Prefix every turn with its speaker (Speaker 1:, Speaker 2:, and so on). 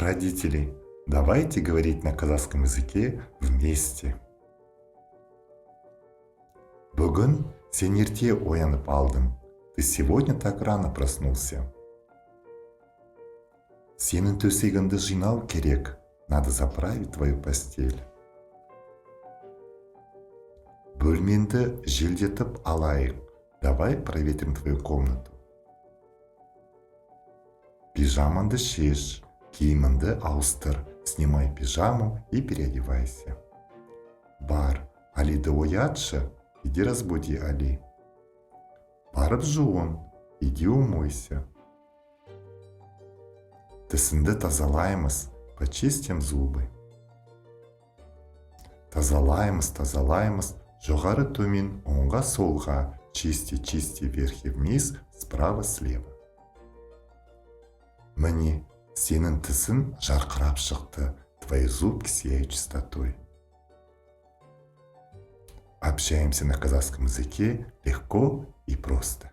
Speaker 1: Родители, давайте говорить на казахском языке вместе. Бүгін сен ерте оянып алдың. Ты сегодня так рано проснулся. Сенің төсегіңді жинау керек. Надо заправить твою постель. Бөлменді желдетіп алайық. Давай проветрим твою комнату. Пижаманды шеш, киіміңді ауыстыр. Снимай пижаму и переодевайся. Бар, Алиді оятшы, иди разбуди Али. Барып жуын, иди умойся. Тісіңді тазалаймыз, почистим зубы. Тазалаймыз, жоғары төмен, оңға солға, чисти вверх и вниз, справа слева. Міне, сенің тісің жарқырап шықты, твои зубки сияют чистотой. Общаемся на казахском языке легко и просто.